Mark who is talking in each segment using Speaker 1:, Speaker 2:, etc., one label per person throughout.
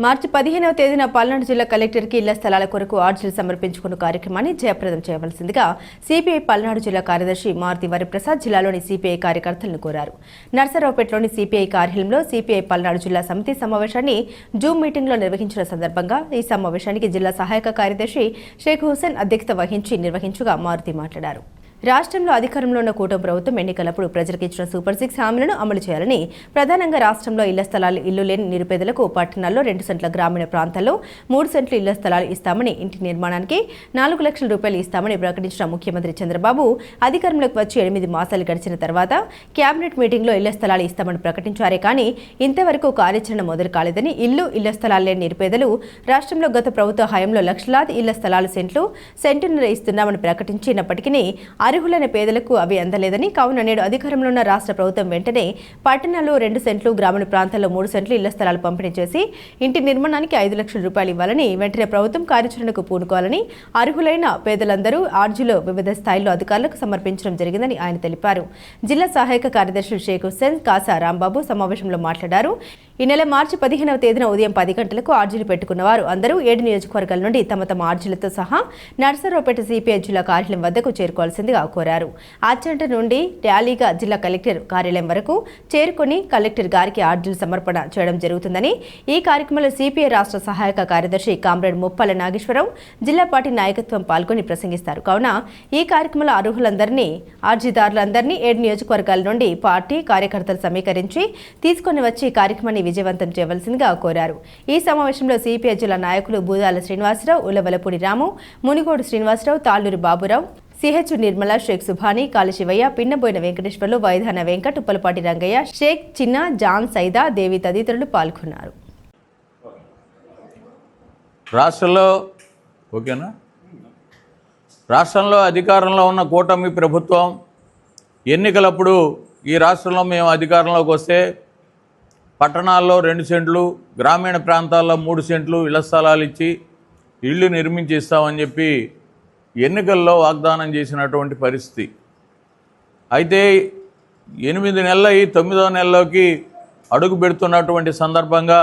Speaker 1: మార్చి 15వ తేదీన పల్నాడు జిల్లా కలెక్టర్కి ఇళ్ల స్థలాల కొరకు ఆర్జీలు సమర్పించుకున్న కార్యక్రమాన్ని జయప్రదం చేయవలసిందిగా సిపిఐ పల్నాడు జిల్లా కార్యదర్శి మారుతి వరప్రసాద్ జిల్లాలోని సిపిఐ కార్యకర్తలను కోరారు. నర్సరావుపేటలోని సిపిఐ కార్యాలయంలో సిపిఐ పల్నాడు జిల్లా సమితి సమావేశాన్ని జూమ్ మీటింగ్లో నిర్వహించిన సందర్భంగా ఈ సమావేశానికి జిల్లా సహాయక కార్యదర్శి షేక్ హుసేన్ అధ్యక్షత వహించి నిర్వహించగా మారుతి మాట్లాడారు. రాష్ట్రంలో అధికారంలో ఉన్న కూటమి ప్రభుత్వం ఎన్నికలప్పుడు ప్రజలకు ఇచ్చిన సూపర్ 6 హామీలను అమలు చేయాలని, ప్రధానంగా రాష్ట్రంలో ఇళ్ల స్థలాలు ఇల్లు లేని నిరుపేదలకు పట్టణాల్లో 2 సెంట్ల, గ్రామీణ ప్రాంతాల్లో 3 సెంట్లు ఇళ్ల స్థలాలు ఇస్తామని, ఇంటి నిర్మాణానికి 4 లక్షల రూపాయలు ఇస్తామని ప్రకటించిన ముఖ్యమంత్రి చంద్రబాబు అధికారంలోకి వచ్చి 8 మాసాలు గడిచిన తర్వాత కేబినెట్ మీటింగ్లో ఇళ్ల స్థలాలు ఇస్తామని ప్రకటించారే కానీ ఇంతవరకు కార్యాచరణ మొదలు కాలేదని, ఇళ్ల స్థలాలు లేని నిరుపేదలు రాష్ట్రంలో గత ప్రభుత్వ హయాంలో లక్షలాది ఇళ్ల స్థలాలు సెంటున్నర ఇస్తున్నామని ప్రకటించినప్పటికీ అర్హులైన పేదలకు అవి అందలేదని, కావున నేడు అధికారంలో ఉన్న రాష్ట్ర ప్రభుత్వం వెంటనే పట్టణాల్లో 2 సెంట్లు, గ్రామీణ ప్రాంతాల్లో 3 సెంట్లు ఇళ్ల స్థలాలు పంపిణీ చేసి ఇంటి నిర్మాణానికి 5 లక్షల రూపాయలు ఇవ్వాలని, వెంటనే ప్రభుత్వం కార్యాచరణకు పూనుకోవాలని అర్హులైన పేదలందరూ ఆర్జీలో వివిధ స్థాయిల్లో అధికారులకు సమర్పించడం జరిగిందని ఆయన తెలిపారు. జిల్లా సహాయక కార్యదర్శి షేక్ హుసేన్, కాసా రాంబాబు సమావేశంలో మాట్లాడారు. ఈ నెల మార్చి 15వ తేదీన ఉదయం 10 గంటలకు ఆర్జీలు పెట్టుకున్నవారు అందరూ 7 నియోజకవర్గాల నుండి తమ ఆర్జీలతో సహా నర్సరావుపేట సిపిఐ జిల్లా కార్యాలయం వద్దకు చేరుకోవాల్సిందిగా కోరారు. ఆచంట నుండి ర్యాలీగా జిల్లా కలెక్టర్ కార్యాలయం వరకు చేరుకుని కలెక్టర్ గారికి ఆర్జీలు సమర్పణ చేయడం జరుగుతుందని, ఈ కార్యక్రమంలో సిపిఐ రాష్ట్ర సహాయక కార్యదర్శి కామ్రేడ్ ముప్పాల నాగేశ్వరరావు జిల్లా పార్టీ నాయకత్వం పాల్గొని ప్రసంగిస్తారు. కావున ఈ కార్యక్రమంలో అర్హులందరినీ, ఆర్జీదారులందరినీ 7 నియోజకవర్గాల నుండి పార్టీ కార్యకర్తలు సమీకరించి తీసుకుని వచ్చి కార్యక్రమాన్ని విజయవంతం చేయవలసిందిగా కోరారు. ఈ సమావేశంలో సిపిఐ జిల్లా నాయకులు బూదాల శ్రీనివాసరావు, ఉలవలపూడి రాము, మునిగోడు శ్రీనివాసరావు, తాళ్లూరు బాబురావు, సిహెచ్ నిర్మల, షేక్ సుభాని, కాళశివయ్య, పిన్నబోయిన వెంకటేశ్వర్లు, వైధాన వెంకట్, ఉప్పలపాటి రంగయ్య, షేక్ చిన్న, జాన్ సైదా, దేవి తదితరులు పాల్గొన్నారు.
Speaker 2: రాష్ట్రంలో అధికారంలో ఉన్న కూటమి ప్రభుత్వం ఎన్నికలప్పుడు ఈ రాష్ట్రంలో మేము అధికారంలోకి వస్తే పట్టణాల్లో 2 సెంట్లు, గ్రామీణ ప్రాంతాల్లో 3 సెంట్లు ఇళ్ల స్థలాలు ఇచ్చి ఇళ్ళు నిర్మించి ఇస్తామని చెప్పి ఎన్నికల్లో వాగ్దానం చేసినటువంటి పరిస్థితి. అయితే 8 నెలలు 9వ నెలలోకి అడుగు పెడుతున్నటువంటి సందర్భంగా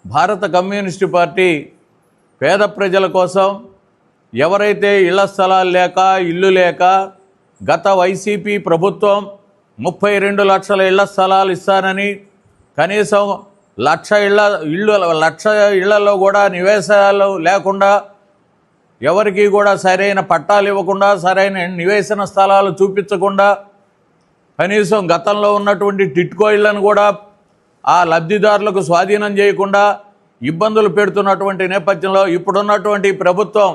Speaker 2: భారత కమ్యూనిస్టు పార్టీ పేద ప్రజల కోసం, ఎవరైతే ఇళ్ల స్థలాలు లేక, ఇల్లు లేక గత వైసీపీ ప్రభుత్వం 32 లక్షల ఇళ్ల స్థలాలు ఇస్తానని, కనీసం 1,00,000 ఇళ్లలో కూడా నివేశాలు లేకుండా, ఎవరికి కూడా సరైన పట్టాలు ఇవ్వకుండా, సరైన నివేశన స్థలాలు చూపించకుండా, కనీసం గతంలో ఉన్నటువంటి టిట్కో ఇళ్లను కూడా ఆ లబ్ధిదారులకు స్వాధీనం చేయకుండా ఇబ్బందులు పెడుతున్నటువంటి నేపథ్యంలో ఇప్పుడున్నటువంటి ప్రభుత్వం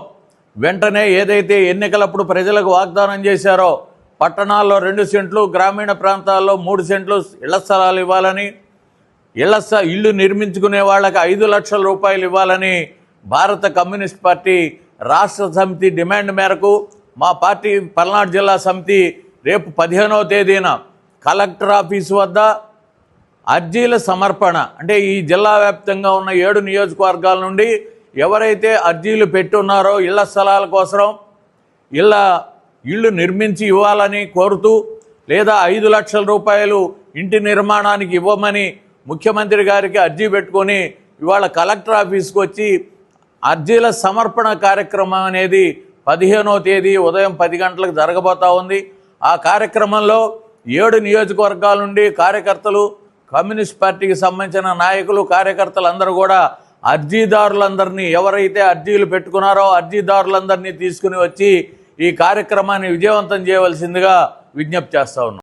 Speaker 2: వెంటనే ఏదైతే ఎన్నికలప్పుడు ప్రజలకు వాగ్దానం చేశారో పట్టణాల్లో 2 సెంట్లు, గ్రామీణ ప్రాంతాల్లో 3 సెంట్లు ఇళ్ల స్థలాలు ఇవ్వాలని, ఇళ్ళు నిర్మించుకునే వాళ్ళకి 5 లక్షల రూపాయలు ఇవ్వాలని భారత కమ్యూనిస్ట్ పార్టీ రాష్ట్ర సమితి డిమాండ్ మేరకు మా పార్టీ పల్నాడు జిల్లా సమితి రేపు 15వ తేదీన కలెక్టర్ ఆఫీసు వద్ద అర్జీల సమర్పణ, అంటే ఈ జిల్లా వ్యాప్తంగా ఉన్న 7 నియోజకవర్గాల నుండి ఎవరైతే అర్జీలు పెట్టున్నారో ఇళ్ల స్థలాల కోసం, ఇళ్ళు నిర్మించి ఇవ్వాలని కోరుతూ, లేదా 5 లక్షల రూపాయలు ఇంటి నిర్మాణానికి ఇవ్వమని ముఖ్యమంత్రి గారికి అర్జీ పెట్టుకొని ఇవాళ కలెక్టర్ ఆఫీస్కి వచ్చి అర్జీల సమర్పణ కార్యక్రమం అనేది 15వ తేదీ ఉదయం 10 గంటలకు జరగబోతా ఉంది. ఆ కార్యక్రమంలో 7 నియోజకవర్గాల నుండి కార్యకర్తలు, కమ్యూనిస్ట్ పార్టీకి సంబంధించిన నాయకులు, కార్యకర్తలు అందరూ కూడా అర్జీదారులందరినీ, ఎవరైతే అర్జీలు పెట్టుకున్నారో అర్జీదారులందరినీ తీసుకుని వచ్చి ఈ కార్యక్రమాన్ని విజయవంతం చేయవలసిందిగా విజ్ఞప్తి చేస్తా ఉన్నాం.